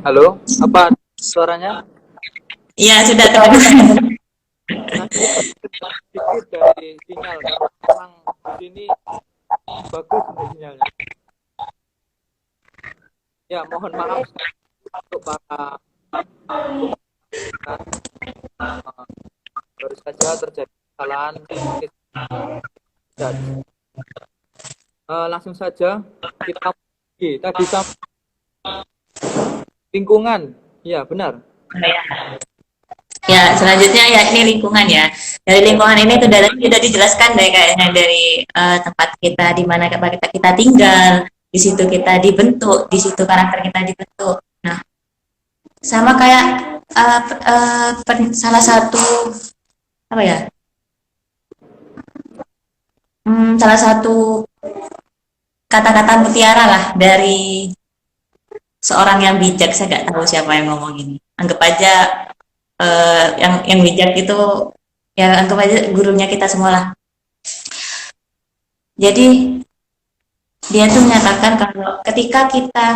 Halo, apa suaranya? Iya, sudah terdengar. Nah, sedikit dari sinyal karena memang di sini bagus untuk sinyalnya. Ya, mohon maaf untuk para pendengar. Eh, Baru saja terjadi kesalahan teknis. Langsung saja kita mulai. Tadi sampai lingkungan. Ya, benar. Ya, selanjutnya ya ini lingkungan ya. Dari Ya, lingkungan ini sudah dijelaskan deh kayaknya dari tempat kita di mana kita tinggal, di situ kita dibentuk, di situ karakter kita dibentuk. Nah, sama kayak salah satu apa ya? Salah satu kata-kata mutiara lah dari seorang yang bijak. Saya nggak tahu siapa yang ngomong ini. Anggap aja yang bijak itu ya anggap aja gurunya kita semua lah. Jadi dia tuh menyatakan kalau ketika kita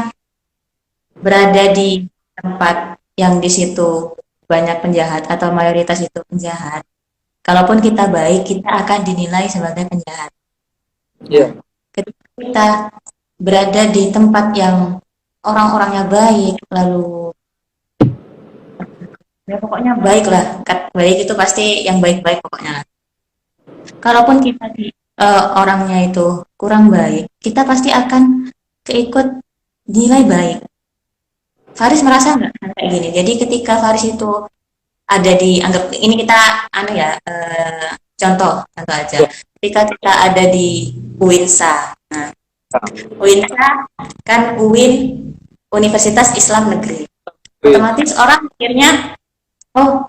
berada di tempat yang di situ banyak penjahat atau mayoritas itu penjahat, kalaupun kita baik, kita akan dinilai sebagai penjahat. Nah, ya, ketika kita berada di tempat yang orang-orangnya baik, lalu ya pokoknya baik lah, baik itu pasti yang baik-baik pokoknya lah. Kalaupun kita orangnya itu kurang baik, kita pasti akan keikut nilai baik. Faris merasa nggak kayak gini? Jadi ketika Faris itu ada di anggap ini kita anu ya contoh aja. ya, Ketika kita ada di UINSA, nah UINSA kan UIN Universitas Islam Negeri. win. Otomatis orang mikirnya, oh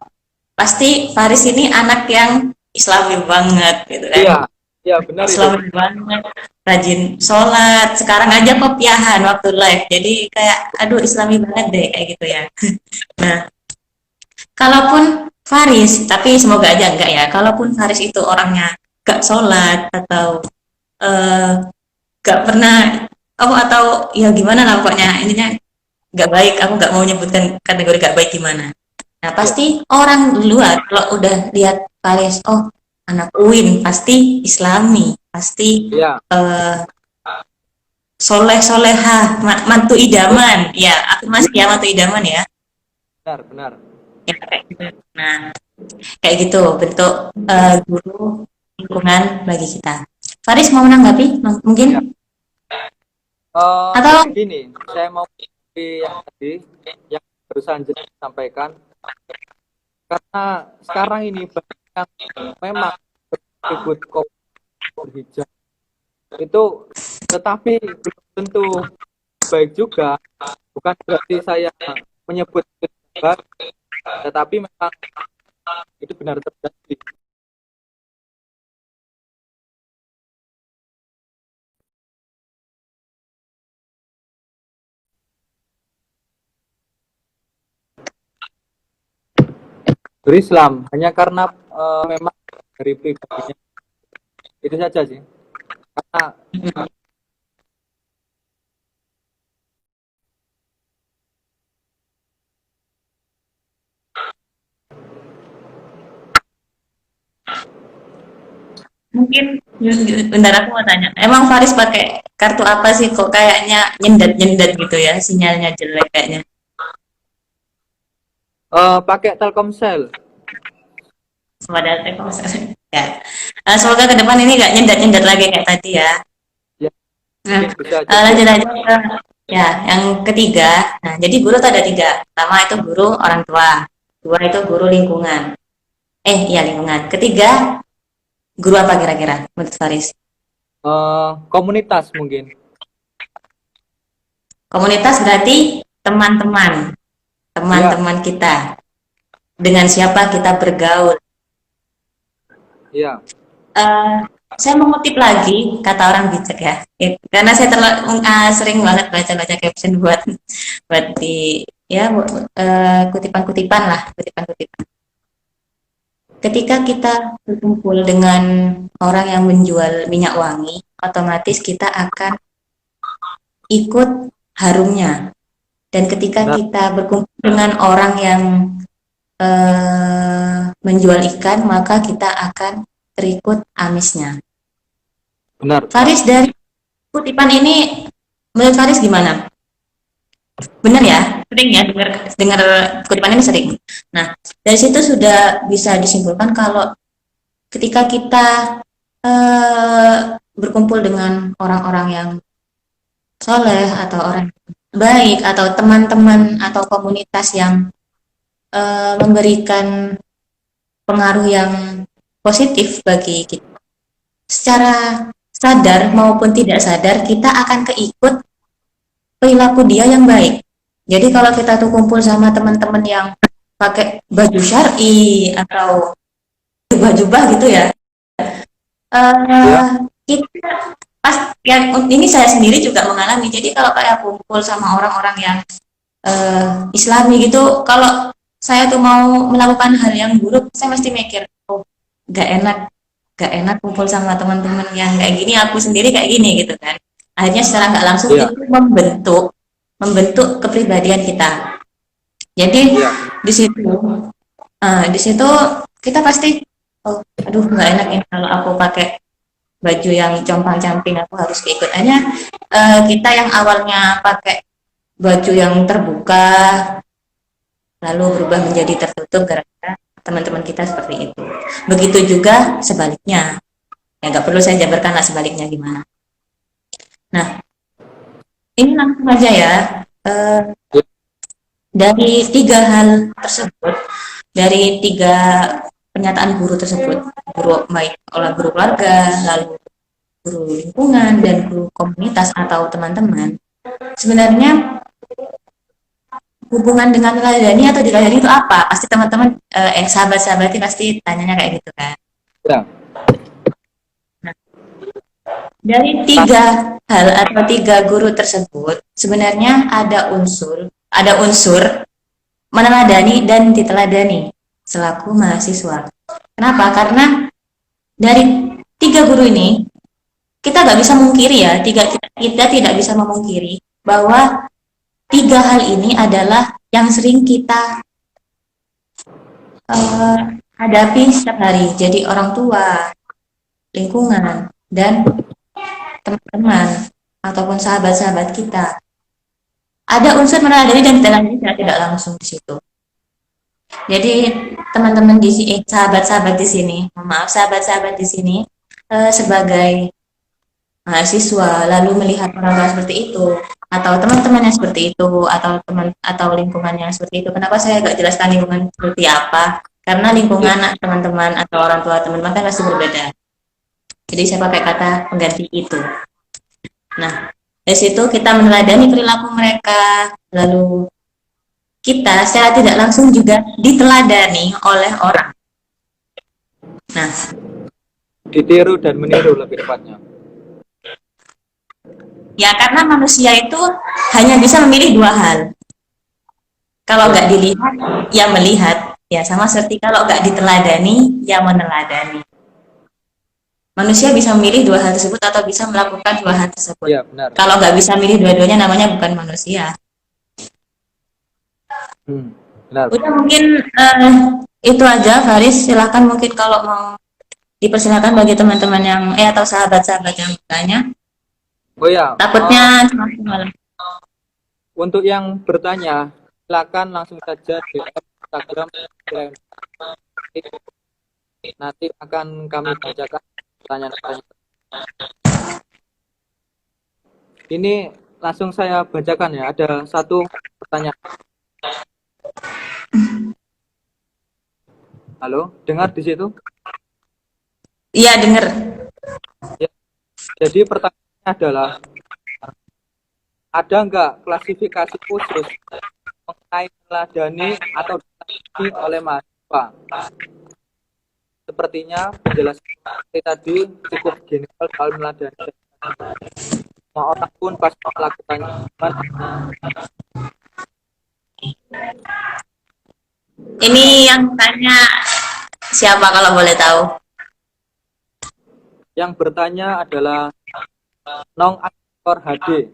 pasti Faris ini anak yang Islami banget gitu kan. Iya, iya benar itu. Islami banget, rajin sholat. Sekarang aja kopiahan waktu live. Jadi kayak, aduh Islami banget deh kayak gitu ya. Nah, kalaupun Faris, tapi semoga aja enggak ya. Kalaupun Faris itu orangnya gak sholat atau eh, gak pernah, oh atau ya gimana lah pokoknya intinya gak baik. Aku gak mau nyebutkan kategori gak baik gimana. Nah, Ya, pasti orang luar kalau udah lihat Faris, oh anak UIN pasti Islami, pasti ya, eh, soleh soleha, mantu idaman, ya aku masih ya mantu idaman ya. benar, benar. Ya, kayak gitu. Nah, kayak gitu bentuk guru lingkungan bagi kita. Faris mau menanggapi mungkin Ya. atau Gini, saya mau menanggapi yang tadi yang barusan disampaikan karena sekarang ini banyak yang memang ribut kopi hijau itu, tetapi belum tentu baik juga. Bukan berarti saya menyebut itu baik, tetapi memang itu benar terjadi. Berislam hanya karena memang dari pribadinya itu saja sih. Karena mungkin bentar aku mau tanya. Emang Faris pakai kartu apa sih kok kayaknya nyendat-nyendat gitu ya, sinyalnya jelek kayaknya. pakai Telkomsel. Padahal ya. Semoga ke depan ini nggak nyendat-nyendat lagi kayak tadi ya. Ya, Nah, mungkin bisa jadi. lanjut aja ke ya yang ketiga. Nah, jadi guru tuh ada tiga. Pertama itu guru orang tua, dua itu guru lingkungan. Iya lingkungan. Ketiga guru apa kira-kira menurut Faris? Komunitas mungkin. Komunitas berarti teman-teman, Ya, teman-teman kita. Dengan siapa kita bergaul. ya, Eh, saya mengutip lagi kata orang bijak ya, karena saya sering banget baca-baca caption buat buat di ya kutipan-kutipan lah, kutipan-kutipan. Ketika kita berkumpul dengan orang yang menjual minyak wangi, otomatis kita akan ikut harumnya. Dan ketika benar, kita berkumpul dengan orang yang menjual ikan, maka kita akan terikut amisnya. benar, benar. Faris, dari kutipan ini menurut Faris gimana? Benar ya? Sering ya dengar dengar kutipan ini sering. Nah, dari situ sudah bisa disimpulkan kalau ketika kita berkumpul dengan orang-orang yang soleh atau orang baik atau teman-teman atau komunitas yang memberikan pengaruh yang positif bagi kita, secara sadar maupun tidak sadar kita akan keikut perilaku dia yang baik. Jadi kalau kita tuh kumpul sama teman-teman yang pakai baju syar'i atau jubah-jubah gitu ya, Ya, eh kita pas yang ini saya sendiri juga mengalami. Jadi kalau kayak kumpul sama orang-orang yang Islami gitu, kalau saya tuh mau melakukan hal yang buruk, saya mesti mikir, oh, gak enak, gak enak kumpul sama teman-teman yang kayak gini, aku sendiri kayak gini gitu kan. Akhirnya secara nggak langsung iya, itu membentuk membentuk kepribadian kita. Jadi iya, benar. di situ di situ kita pasti, oh, aduh nggak enak ini kalau aku pakai baju yang compang-camping, aku harus keikut. Hanya kita yang awalnya pakai baju yang terbuka lalu berubah menjadi tertutup gara-gara teman-teman kita seperti itu. Begitu juga sebaliknya. Ya nggak perlu saya jabarkan lah sebaliknya gimana. Nah, ini langsung aja ya. Eh, Ya, dari tiga hal tersebut, dari tiga pernyataan guru tersebut, guru baik oleh guru keluarga, lalu guru lingkungan, dan guru komunitas atau teman-teman, sebenarnya hubungan dengan meladani atau diladani itu apa? Pasti teman-teman, sahabat-sahabatnya pasti tanyanya kayak gitu kan. ya. Nah, dari tiga hal atau tiga guru tersebut, sebenarnya ada unsur meneladani dan diteladani selaku mahasiswa. Kenapa? Karena dari tiga guru ini kita nggak bisa mungkiri ya, kita tidak bisa memungkiri bahwa tiga hal ini adalah yang sering kita eh, hadapi setiap hari. Jadi orang tua, lingkungan, dan teman-teman ataupun sahabat-sahabat kita. Ada unsur meneladani dan diteladani secara tidak langsung di situ. Jadi teman-teman di sini, sahabat-sahabat di sini, maaf sahabat-sahabat di sini, sebagai mahasiswa lalu melihat orang tua seperti itu atau teman-teman yang seperti itu atau teman atau lingkungan yang seperti itu. Kenapa saya agak jelaskan lingkungan seperti apa? Karena Ya, lingkungan teman-teman atau orang tua teman-teman kan pasti berbeda. Jadi saya pakai kata pengganti itu. Nah, dari situ kita meneladani perilaku mereka, lalu kita secara tidak langsung juga diteladani oleh orang. Nah, ditiru dan meniru lebih tepatnya. ya karena manusia itu hanya bisa memilih dua hal. Kalau Ya, nggak dilihat, ya melihat. Ya sama seperti kalau nggak diteladani, ya meneladani. Manusia bisa memilih dua hal tersebut atau bisa melakukan dua hal tersebut. ya, benar. Kalau nggak bisa milih dua-duanya, namanya bukan manusia. Benar. Udah mungkin itu aja, Faris. Silahkan mungkin kalau mau dipersilakan bagi teman-teman yang atau sahabat-sahabat yang bertanya. Oh ya, Takutnya semakin malam. untuk yang bertanya, silakan langsung saja DM Instagram. Nanti akan kami bacakan pertanyaan-pertanyaan. Ini langsung saya bacakan ya. Ada satu pertanyaan. Halo, dengar di situ? Iya, dengar. Ya, jadi pertanyaannya adalah, ada nggak klasifikasi khusus mengenai meneladani atau diladani oleh mahasiswa? Sepertinya penjelasan tadi cukup general soal meneladani. Semua orang pun pasti melakukannya. Ini yang tanya siapa kalau boleh tahu? Yang bertanya adalah Nong Aktor HD.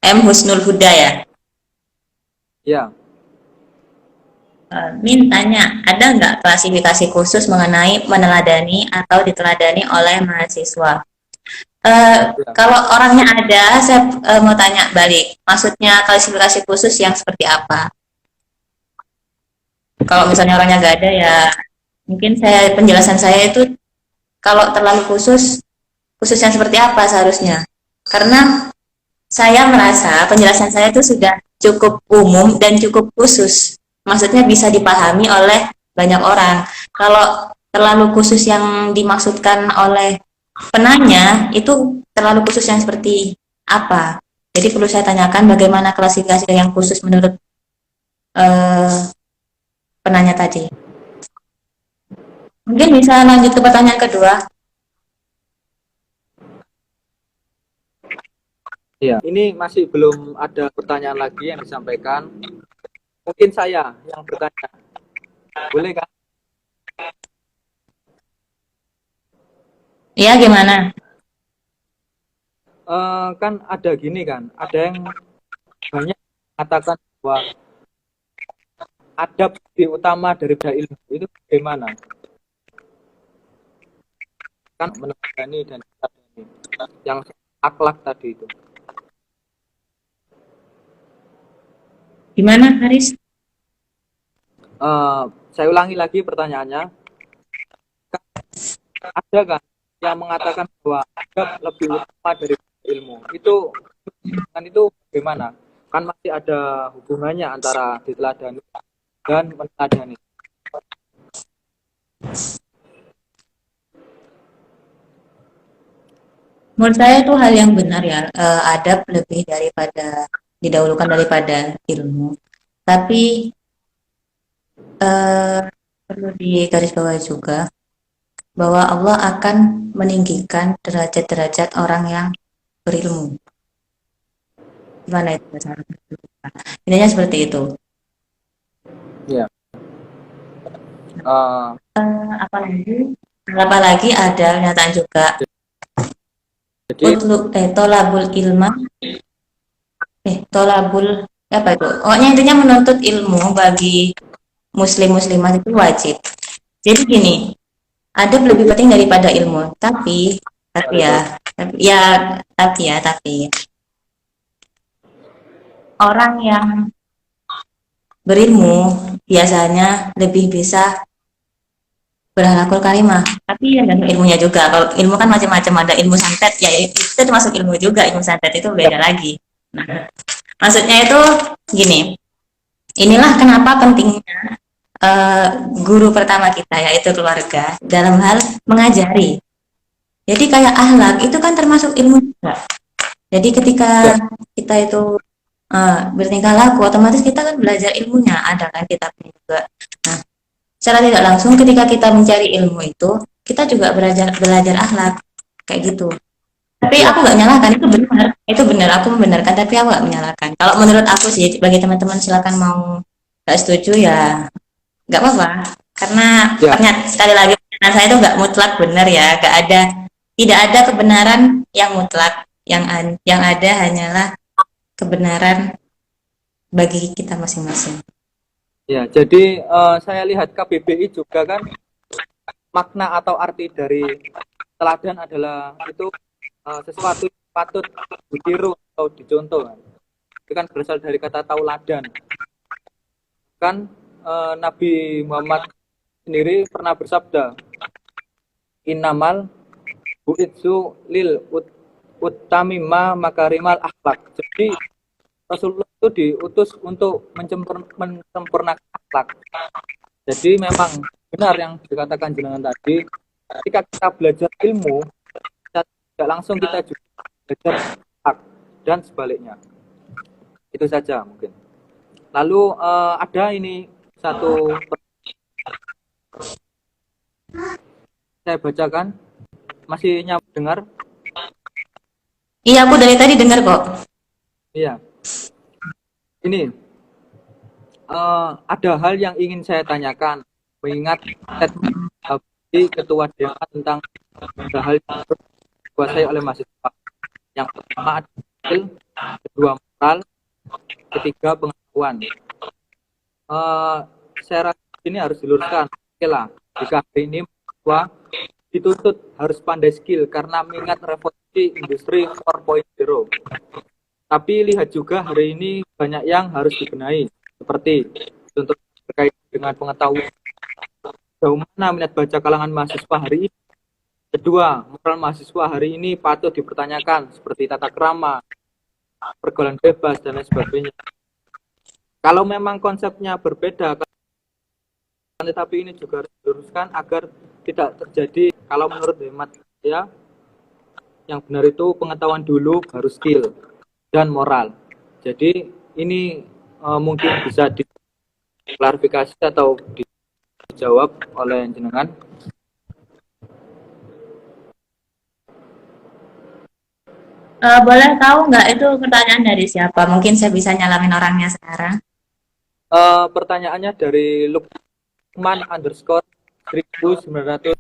M Husnul Huda ya. Ya, Min tanya, ada nggak klasifikasi khusus mengenai meneladani atau diteladani oleh mahasiswa? ya. Kalau orangnya ada, saya mau tanya balik. Maksudnya klasifikasi khusus yang seperti apa? Kalau misalnya orangnya nggak ada ya, mungkin penjelasan saya itu kalau terlalu khusus, khusus yang seperti apa seharusnya? Karena saya merasa penjelasan saya itu sudah cukup umum dan cukup khusus. Maksudnya bisa dipahami oleh banyak orang. Kalau terlalu khusus yang dimaksudkan oleh penanya itu terlalu khusus yang seperti apa? Jadi perlu saya tanyakan bagaimana klasifikasi yang khusus menurut eh, penanya tadi. Mungkin bisa lanjut ke pertanyaan kedua. Iya, ini masih belum ada pertanyaan lagi yang disampaikan. Mungkin saya yang bertanya. Boleh kan? Iya, gimana? Kan ada gini kan, ada yang banyak mengatakan bahwa adab lebih utama daripada ilmu. Itu bagaimana? Kan meneladani dan diteladani. Yang akhlak tadi itu. Gimana, Haris? Saya ulangi lagi pertanyaannya. Ada kan yang mengatakan bahwa adab lebih utama dari ilmu? Itu bagaimana? Kan masih ada hubungannya antara diteladani dan meneladani. Menurut saya itu hal yang benar ya, adab lebih daripada didahulukan daripada ilmu. Tapi perlu digarisbawahi juga bahwa Allah akan meninggikan derajat-derajat orang yang berilmu. Gimana itu cara? Intinya seperti itu. Ya. Uh, Apalagi ada pernyataan juga jadi tolabul ilma tolabul apa itu? Pokoknya intinya menuntut ilmu bagi muslim-muslimat itu wajib. Jadi gini, adab lebih penting daripada ilmu. Tapi orang yang berilmu biasanya lebih bisa berakhlakul karimah. Tapi ya dan ilmunya juga. Kalau ilmu kan macam-macam, ada ilmu santet, ya itu termasuk ilmu juga. Ilmu santet itu beda lagi. Nah, maksudnya itu gini. Inilah kenapa pentingnya guru pertama kita yaitu keluarga dalam hal mengajari. Jadi kayak akhlak itu kan termasuk ilmu juga. Jadi ketika kita itu bertingkah laku, otomatis kita kan belajar ilmunya, ada kan kitabnya juga. Nah, secara tidak langsung ketika kita mencari ilmu itu, kita juga belajar akhlak kayak gitu. Tapi aku nggak nyalahkan, itu benar, aku membenarkan, tapi aku nggak menyalahkan. Kalau menurut aku sih, bagi teman-teman silakan mau nggak setuju ya nggak apa-apa, karena ternyata sekali lagi pernyataan saya itu nggak mutlak benar ya, tidak ada kebenaran yang mutlak, yang ada hanyalah kebenaran bagi kita masing-masing. Ya, jadi saya lihat KBBI juga kan makna atau arti dari teladan adalah itu sesuatu yang patut ditiru atau dicontoh. Itu kan berasal dari kata tauladan. Kan Nabi Muhammad sendiri pernah bersabda, innamal bu'itsu lil utamima makarimal akhlak. Jadi Rasulullah itu diutus untuk menyempurnakan akhlak. Jadi memang benar yang dikatakan jenengan tadi, ketika kita belajar ilmu, tidak langsung kita juga belajar akhlak dan sebaliknya. Itu saja mungkin. Lalu ada ini satu saya bacakan, masih nyambung dengar? Iya, aku dari tadi dengar kok. Iya. Ini ada hal yang ingin saya tanyakan, mengingat statement Ketua Dewan tentang hal yang dikuasai oleh mahasiswa. Yang pertama adalah kedua moral, ketiga pengetahuan. Saya rasa ini harus diluruskan. Oke lah, jika hari ini mahasiswa dituntut harus pandai skill karena mengingat revolusi industri 4.0. Tapi lihat juga hari ini banyak yang harus dibenahi, seperti contoh terkait dengan pengetahuan sejauh mana minat baca kalangan mahasiswa hari ini. Kedua, moral mahasiswa hari ini patut dipertanyakan seperti tata krama, pergaulan bebas, dan lain sebagainya. Kalau memang konsepnya berbeda, tetapi ini juga harus diluruskan agar tidak terjadi, kalau menurut hemat saya, yang benar itu pengetahuan dulu, baru skill, dan moral. Jadi ini mungkin bisa diklarifikasi atau dijawab oleh jenengan. Boleh tahu nggak itu pertanyaan dari siapa? Mungkin saya bisa nyalamin orangnya sekarang. Pertanyaannya dari Lukman underscore 1926.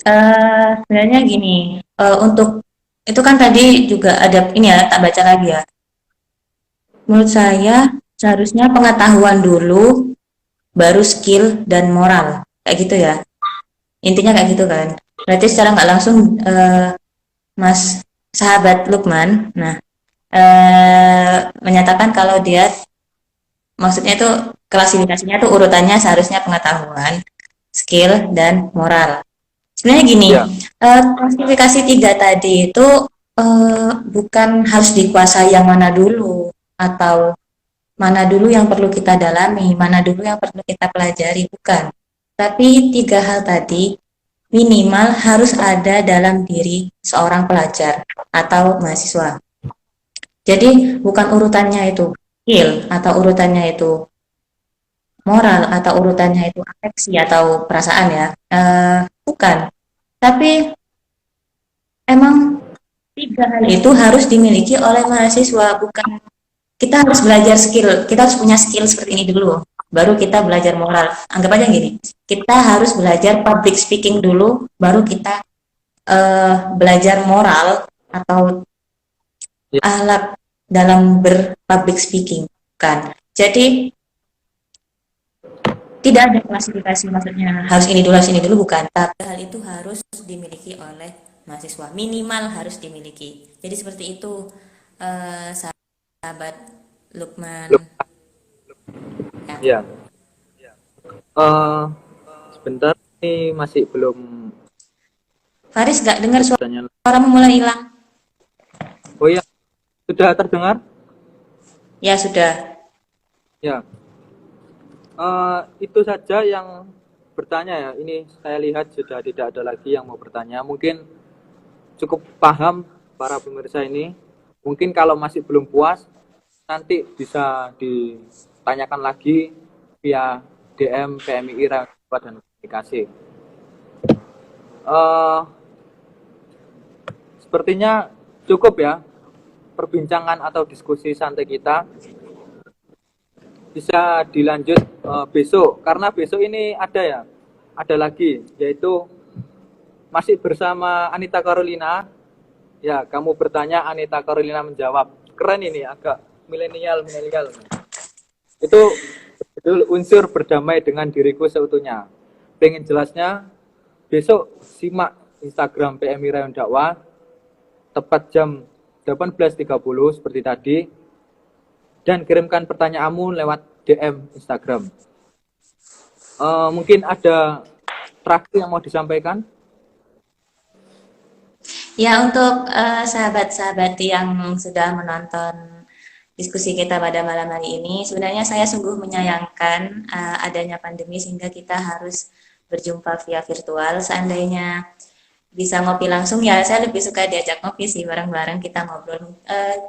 Sebenarnya gini, untuk itu kan tadi juga ada ini ya, tak baca lagi ya. Menurut saya seharusnya pengetahuan dulu, baru skill dan moral, kayak gitu ya. Intinya kayak gitu kan. Berarti secara nggak langsung Mas sahabat Lukman, nah menyatakan kalau dia maksudnya itu klasifikasinya tuh urutannya seharusnya pengetahuan, skill dan moral. Sebenarnya gini, Ya, klasifikasi tiga tadi itu bukan harus dikuasai yang mana dulu atau mana dulu yang perlu kita dalami, mana dulu yang perlu kita pelajari, bukan. Tapi tiga hal tadi minimal harus ada dalam diri seorang pelajar atau mahasiswa. Jadi bukan urutannya itu skill atau urutannya itu moral atau urutannya itu afeksi atau perasaan ya. Bukan. Tapi emang tiga hal itu harus dimiliki oleh mahasiswa, bukan kita harus belajar skill, kita harus punya skill seperti ini dulu, baru kita belajar moral. Anggap aja gini, kita harus belajar public speaking dulu, baru kita belajar moral atau ya, ahlak dalam berpublic speaking. Bukan. Jadi tidak ada klasifikasi maksudnya harus ini dulu bukan. Tapi hal itu harus dimiliki oleh mahasiswa, minimal harus dimiliki. Jadi seperti itu sahabat Lukman. Ya. ya. Sebentar, ini masih belum Faris nggak dengar bertanya. suaramu mulai hilang. Oh ya, sudah terdengar? Ya sudah. Ya, itu saja yang bertanya ya. Ini saya lihat sudah tidak ada lagi yang mau bertanya. Mungkin cukup paham para pemirsa ini. Mungkin kalau masih belum puas, nanti bisa ditanyakan lagi via DM PMI Rakyat dan Komunikasi. Sepertinya cukup ya perbincangan atau diskusi santai kita. Bisa dilanjut besok karena besok ini ada lagi, yaitu masih bersama Anita Carolina. Ya, kamu bertanya, Anita Carolina menjawab. Keren ini, agak milenial. Itu betul unsur berdamai dengan diriku seutuhnya. Pengen jelasnya, besok simak Instagram PMI Rayon Dakwah tepat jam 18.30 seperti tadi, dan kirimkan pertanyaanmu lewat DM Instagram. Mungkin ada terakhir yang mau disampaikan? Ya untuk sahabat-sahabat yang sudah menonton diskusi kita pada malam hari ini, sebenarnya saya sungguh menyayangkan adanya pandemi sehingga kita harus berjumpa via virtual. Seandainya bisa ngopi langsung ya, saya lebih suka diajak ngopi sih, bareng-bareng kita ngobrol.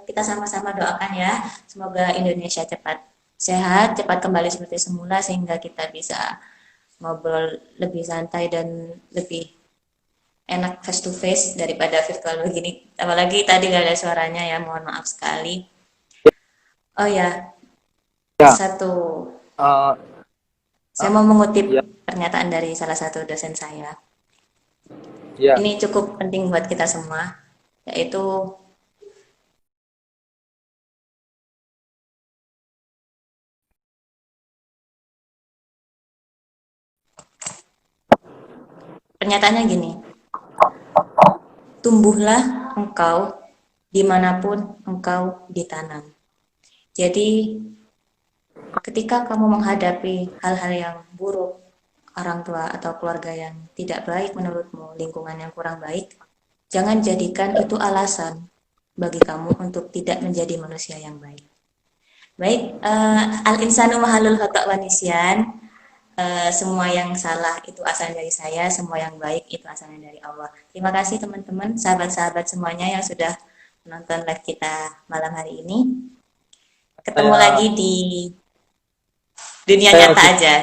Kita sama-sama doakan ya, semoga Indonesia cepat sehat, cepat kembali seperti semula sehingga kita bisa ngobrol lebih santai dan lebih enak face to face daripada virtual begini. Apalagi tadi gak ada suaranya ya, mohon maaf sekali. Oh ya, Ya, satu, uh, saya mau mengutip ya, pernyataan dari salah satu dosen saya. ya, Ini cukup penting buat kita semua. yaitu pernyataannya gini, tumbuhlah engkau dimanapun engkau ditanam. Jadi ketika kamu menghadapi hal-hal yang buruk, orang tua atau keluarga yang tidak baik menurutmu, lingkungan yang kurang baik, jangan jadikan itu alasan bagi kamu untuk tidak menjadi manusia yang baik. Baik, al-insanu mahalul khata' wa nisyan. Semua yang salah itu asalnya dari saya, semua yang baik itu asalnya dari Allah. Terima kasih teman-teman, sahabat-sahabat semuanya yang sudah menonton live kita malam hari ini. Ketemu Saya lagi di dunia saya nyata ucap aja.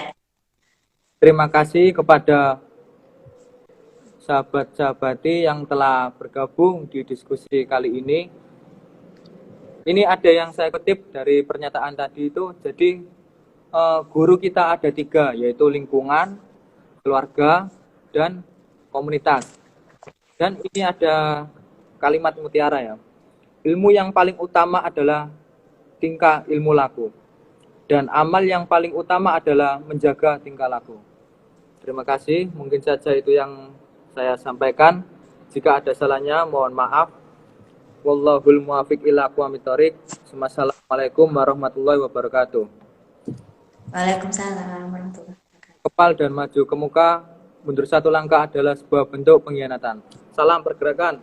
terima kasih kepada sahabat-sahabati yang telah bergabung di diskusi kali ini. Ini ada yang saya kutip dari pernyataan tadi itu. Jadi guru kita ada 3, yaitu lingkungan, keluarga, dan komunitas. Dan ini ada kalimat mutiara ya. Ilmu yang paling utama adalah tingkah ilmu laku. Dan amal yang paling utama adalah menjaga tingkah laku. Terima kasih, mungkin saja itu yang saya sampaikan. Jika ada salahnya, mohon maaf. Wallahul muwaffiq ila aqwamit thoriq. Wassalamualaikum warahmatullahi wabarakatuh. Waalaikumsalam warahmatullahi wabarakatuh. Kepal dan maju ke muka, mundur 1 langkah adalah sebuah bentuk pengkhianatan. Salam pergerakan.